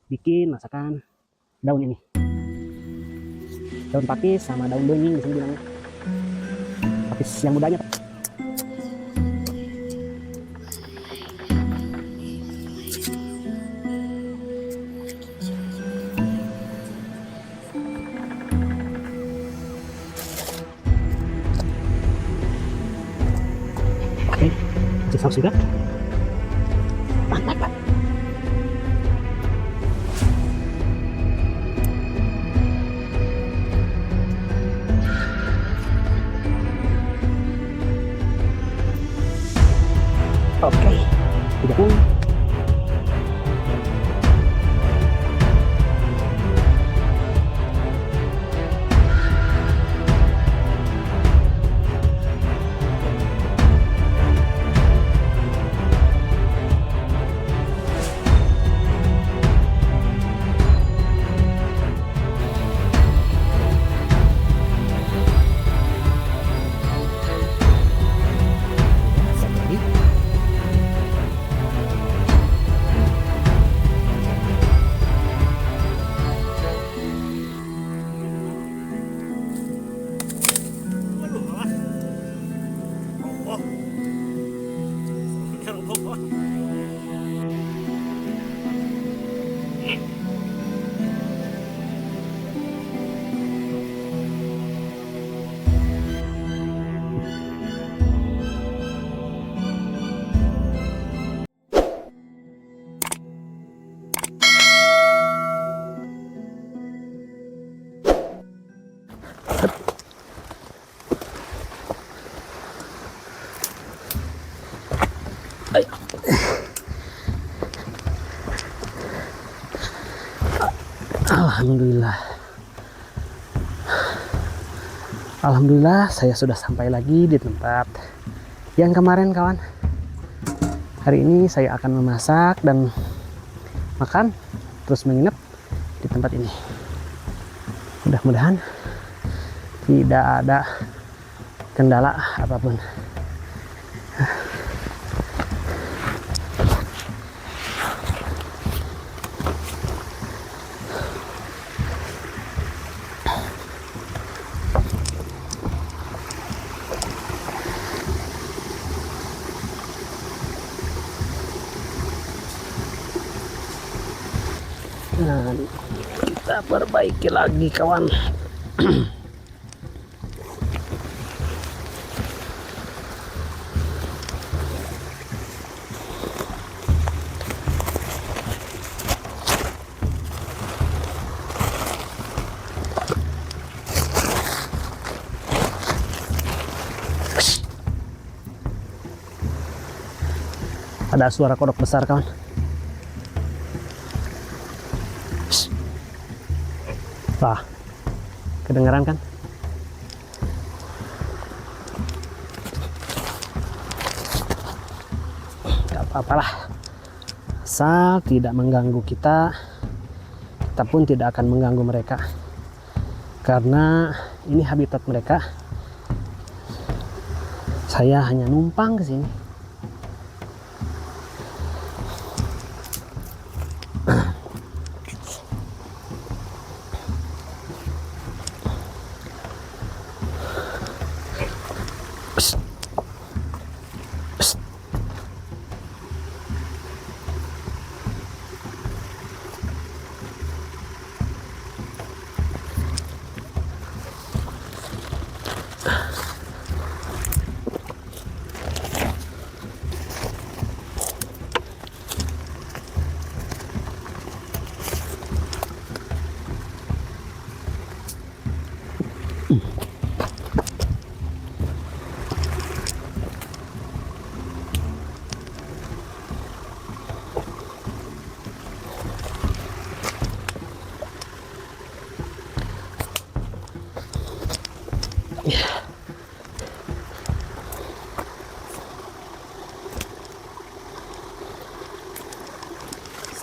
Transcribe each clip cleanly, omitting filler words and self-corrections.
bikin masakan daun ini, daun pakis sama daun benying di sini bilangnya. Pakis yang mudanya. Oke, masih sudah. Mantap, Pak. Oke, didukung. Satu lagi. Alhamdulillah. Alhamdulillah saya sudah sampai lagi di tempat yang kemarin, kawan. Hari ini saya akan memasak dan makan, terus menginap di tempat ini. Mudah-mudahan tidak ada kendala apapun. Nah, kita perbaiki lagi, kawan. Ada suara kodok besar, kawan. Wah, kedengaran kan? Gak apa-apalah, asal tidak mengganggu kita, kita pun tidak akan mengganggu mereka, karena ini habitat mereka. Saya hanya numpang ke sini.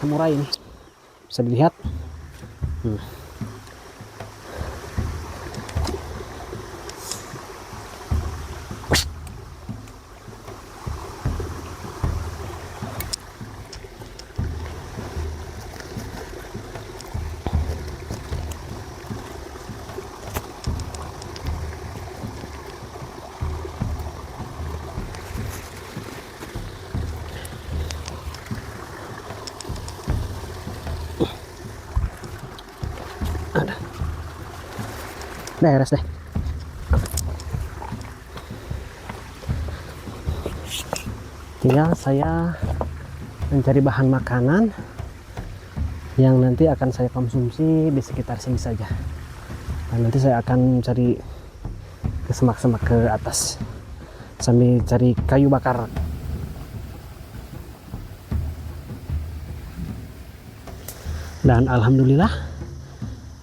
Samurai ini bisa dilihat. Ada. Beres deh. Tinggal saya mencari bahan makanan yang nanti akan saya konsumsi di sekitar sini saja. Dan nanti saya akan cari ke semak-semak ke atas sambil cari kayu bakar. Dan alhamdulillah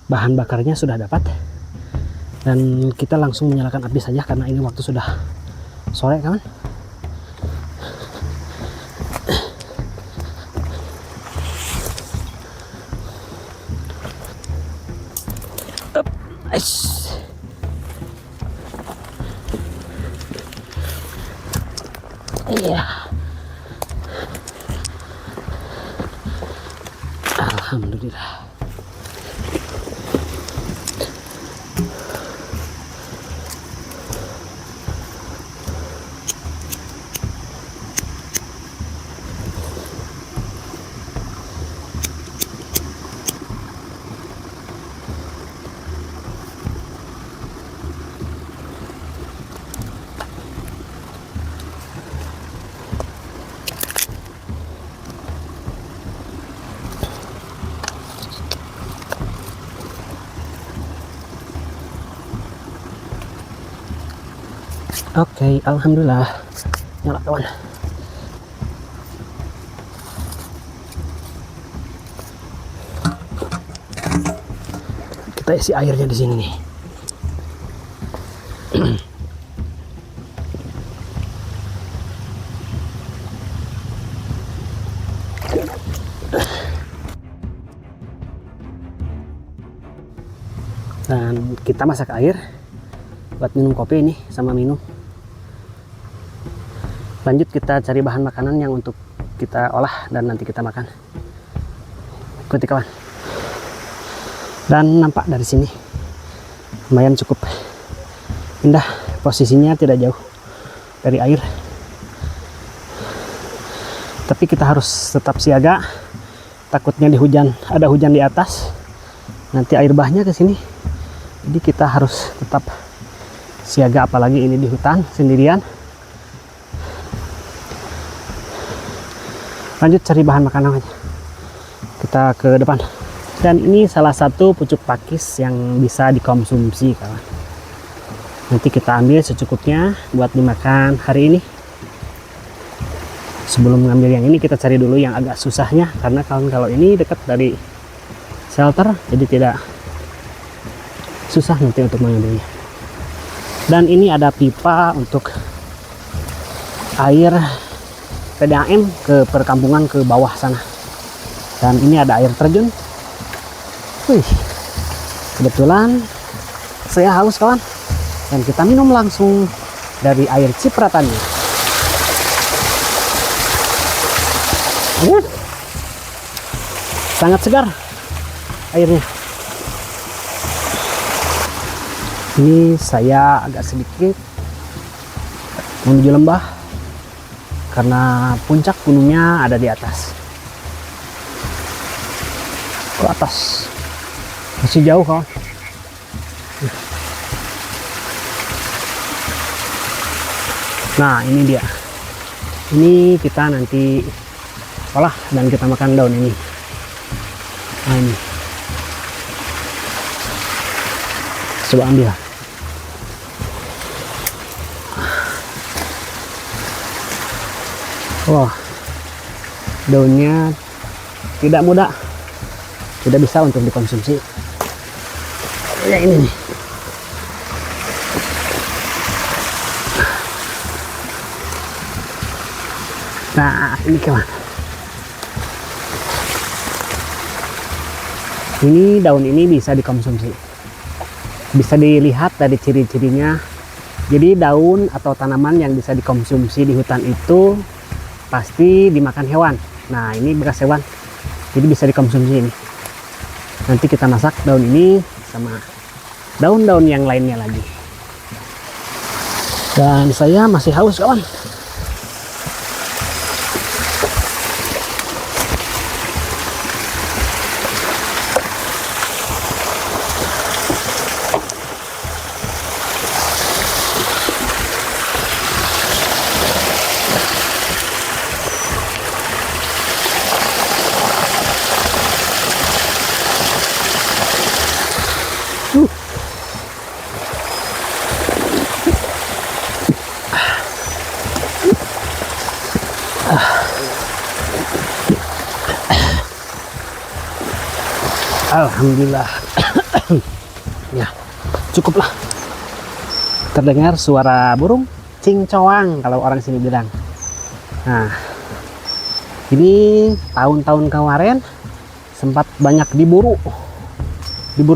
bahan bakarnya sudah dapat, dan kita langsung menyalakan api saja karena ini waktu sudah sore, kawan. Iya. Alhamdulillah. Oke, alhamdulillah nyala, kawan. Kita isi airnya di sini nih. Dan kita masak air buat minum kopi ini sama minum. Lanjut kita cari bahan makanan yang untuk kita olah dan nanti kita makan. Ikuti, kawan. Dan nampak dari sini lumayan cukup indah, posisinya tidak jauh dari air. Tapi kita harus tetap siaga, takutnya ada hujan di atas, nanti air bahnya ke sini. Jadi kita harus tetap siaga, apalagi ini di hutan sendirian. Lanjut cari bahan makanan aja. Kita ke depan. Dan ini salah satu pucuk pakis yang bisa dikonsumsi, kawan. Nanti kita ambil secukupnya buat dimakan hari ini. Sebelum ngambil yang ini kita cari dulu yang agak susahnya, karena kalau ini dekat dari shelter, jadi tidak susah nanti untuk mengambilnya. Dan ini ada pipa untuk air PDAM ke perkampungan ke bawah sana. Dan ini ada air terjun. Wih, kebetulan saya haus, kawan. Dan kita minum langsung dari air cipratan ini. Sangat segar airnya. Ini saya agak sedikit menuju lembah karena puncak gunungnya ada di atas. Ke atas masih jauh, kawan. Nah, ini dia. Ini kita nanti olah dan kita makan daun ini. Nah, ini coba ambil. Wah, daunnya tidak mudah, tidak bisa untuk dikonsumsi. Ya, ini nih. Nah, ini kawan. Ini daun ini bisa dikonsumsi. Bisa dilihat dari ciri-cirinya. Jadi daun atau tanaman yang bisa dikonsumsi di hutan itu pasti dimakan hewan. Nah, ini bekas hewan, jadi bisa dikonsumsi ini. Nanti kita masak daun ini sama daun-daun yang lainnya lagi. Dan saya masih haus, kawan. Alhamdulillah. Ya, cukuplah. Terdengar suara burung cincowang kalau orang sini bilang. Nah, ini tahun-tahun kemarin sempat banyak diburu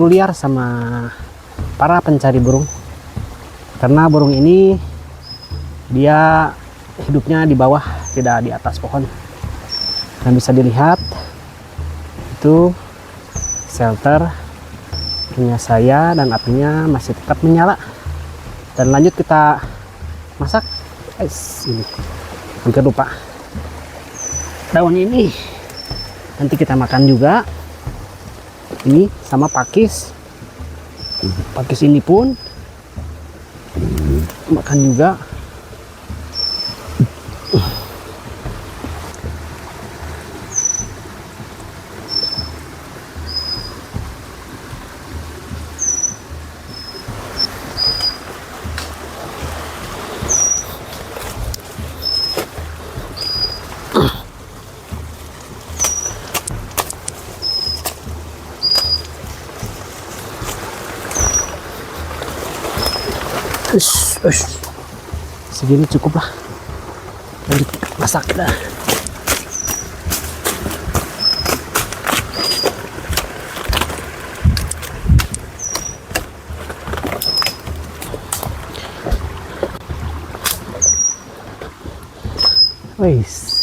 liar sama para pencari burung, karena burung ini dia hidupnya di bawah, tidak di atas pohon. Dan bisa dilihat itu shelter punya saya, dan apinya masih tetap menyala. Dan lanjut kita masak. Ini hampir lupa, daun ini nanti kita makan juga. Ini sama pakis ini pun makan juga. Segini cukup lah, lanjut masak dah. Wais.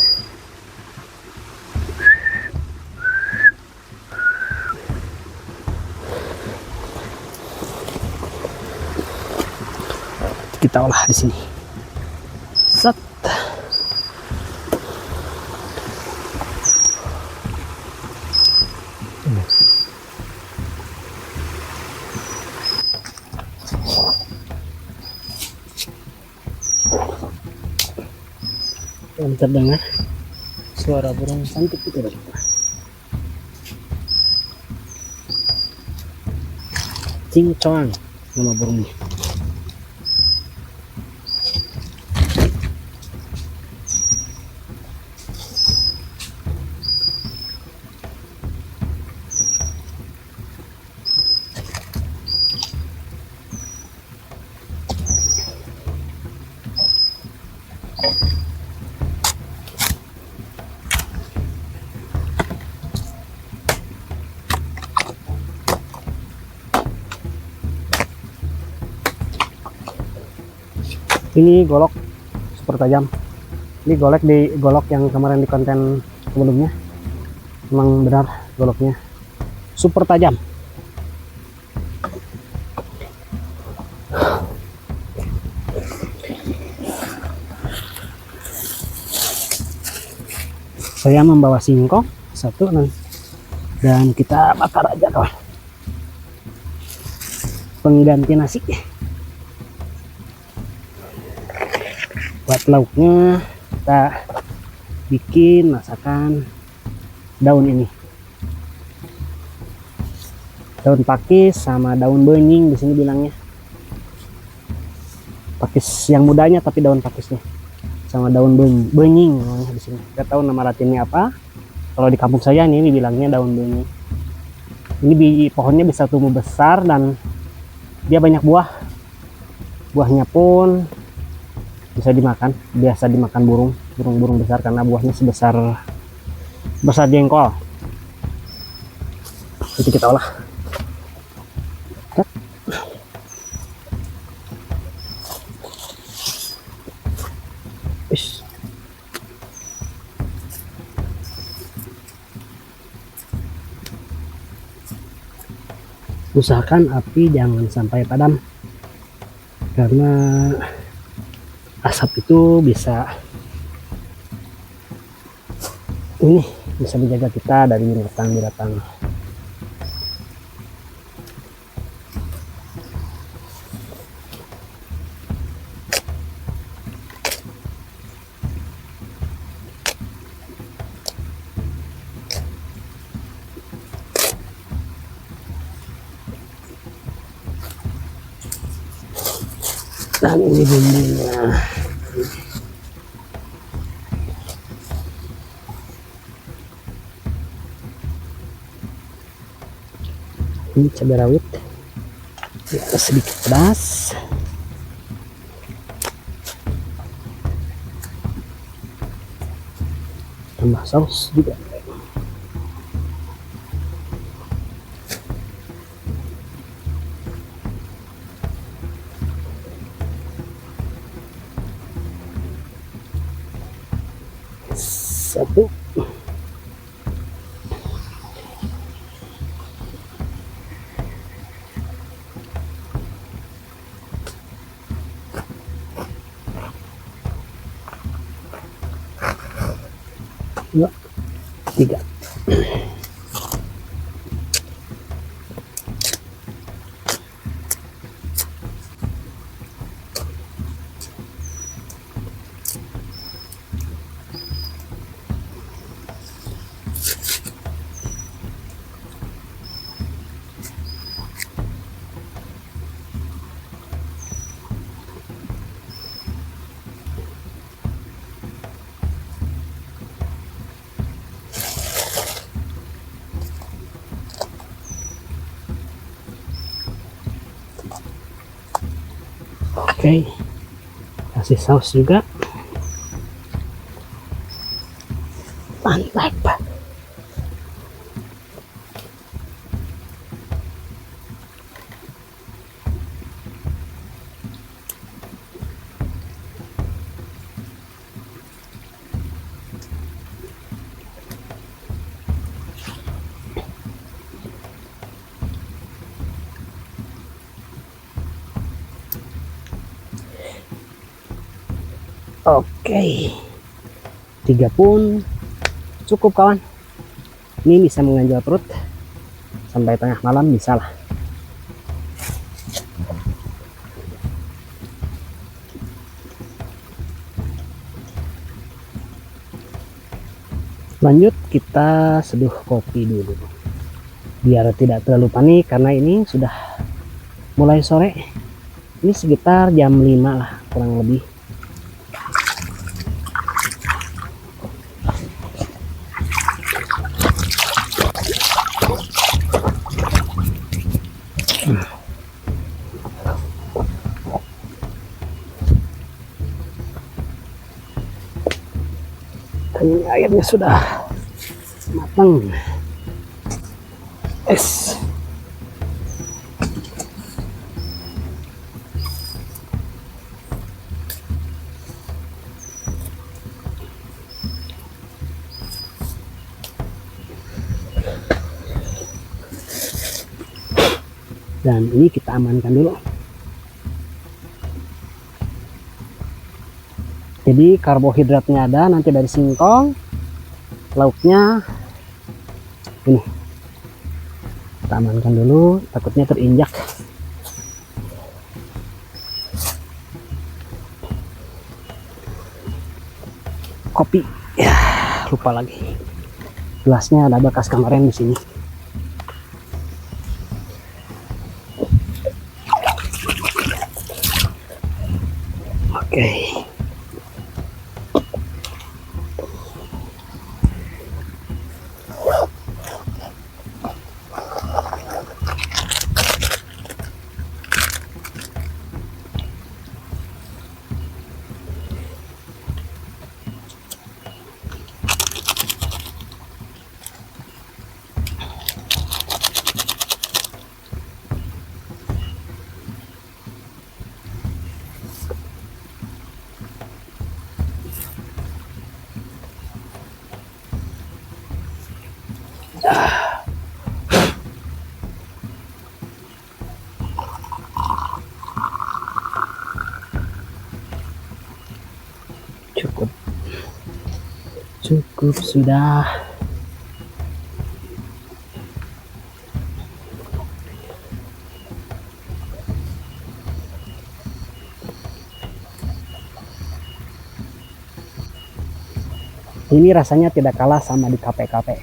Kita olah di sini. Set. Yang terdengar suara burung cantik itu dari cincong nama burungnya. Ini golok super tajam. Ini golok yang kemarin di konten sebelumnya. Memang benar goloknya super tajam. Saya membawa singkong satu, dan kita bakar aja kawan. Pengganti nasi. Buat lauknya kita bikin masakan daun ini, daun pakis sama daun benying di sini bilangnya. Pakis yang mudanya tapi daun pakisnya, sama daun benying di sini. Kita tahu nama latinnya apa. Kalau di kampung saya ini bilangnya daun benying. Ini pohonnya bisa tumbuh besar dan dia banyak buah. Buahnya pun bisa dimakan, biasa dimakan burung besar karena buahnya sebesar jengkol. Itu kita olah. Usahakan api jangan sampai padam, karena asap itu bisa menjaga kita dari binatang-binatang. Dan ini bumbunya. Ini cabai rawit ya, sedikit pedas. Tambah saus juga. Satu. Dua, tiga. Oke, kasih saus juga. Mantap. Oke, 3 pun cukup kawan. Ini bisa mengganjal perut sampai tengah malam, bisa lah. Lanjut kita seduh kopi dulu biar tidak terlalu panik, karena ini sudah mulai sore. Ini sekitar jam 5 lah kurang lebih. Dan ini airnya sudah matang. Es. Dan ini kita amankan dulu. Jadi karbohidratnya ada nanti dari singkong, lauknya ini kita amankan dulu, takutnya terinjak. Kopi ya, lupa lagi, gelasnya ada bekas kemarin di sini. Oke. Cukup sudah. Ini rasanya tidak kalah sama di kafe-kafe,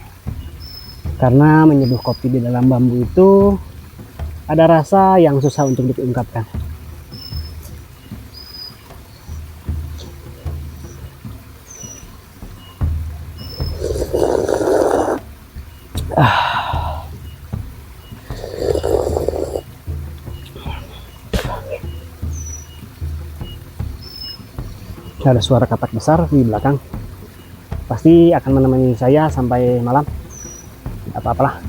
karena menyeduh kopi di dalam bambu itu ada rasa yang susah untuk diungkapkan. Ada suara katak besar di belakang. Pasti akan menemani saya sampai malam. Tidak apa-apalah.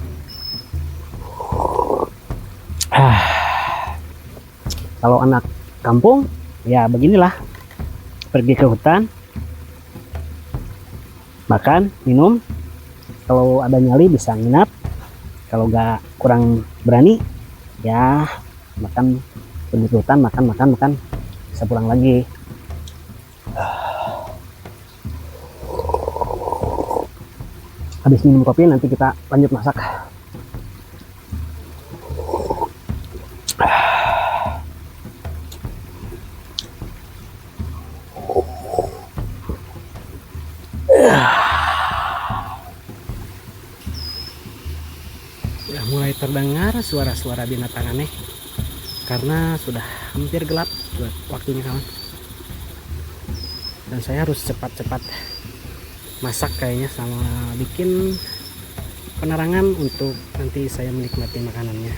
Kalau anak kampung, ya beginilah. Pergi ke hutan, makan, minum. Kalau ada nyali bisa nginap. Kalau nggak kurang berani, ya makan, pergi ke hutan, makan, bisa pulang lagi. Habis minum kopi, nanti kita lanjut masak. Sudah mulai terdengar suara-suara binatang aneh karena sudah hampir gelap waktunya, kawan. Dan saya harus cepat-cepat masak kayaknya, sama bikin penerangan untuk nanti saya menikmati makanannya.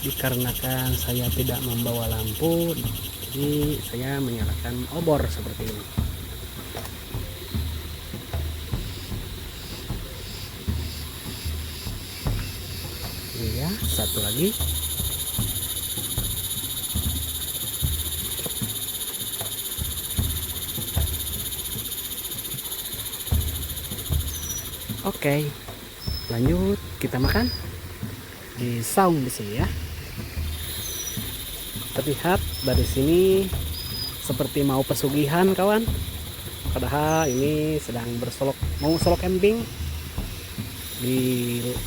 Dikarenakan saya tidak membawa lampu, jadi saya menyalakan obor seperti ini. Ini ya, satu lagi. Oke, lanjut kita makan di saung di sini ya. Terlihat dari sini seperti mau pesugihan, kawan. Padahal ini sedang mau solok camping di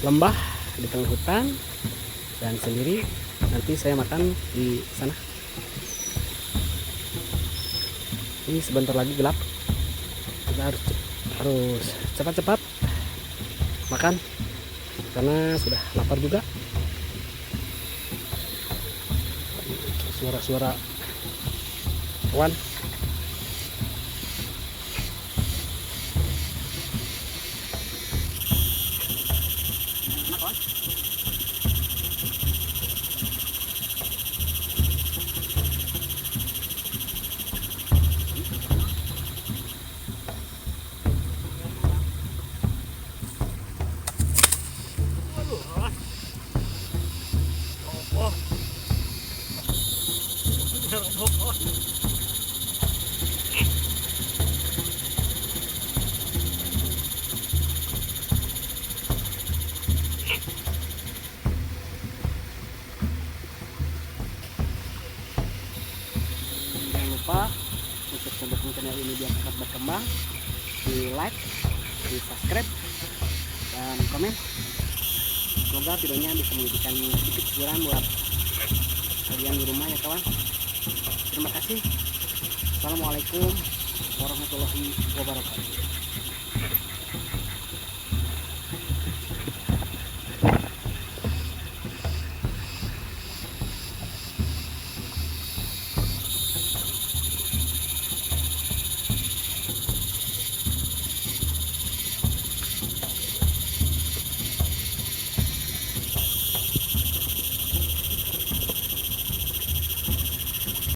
lembah di tengah hutan dan sendiri. Nanti saya makan di sana. Ini sebentar lagi gelap. Kita harus cepat-cepat makan karena sudah lapar juga. Suara-suara kawan. Untuk mendukung channel ini biar tetap berkembang, di like, di subscribe, dan komen. Semoga videonya bisa memberikan sedikit hiburan buat kalian di rumah ya kawan. Terima kasih. Assalamualaikum warahmatullahi wabarakatuh.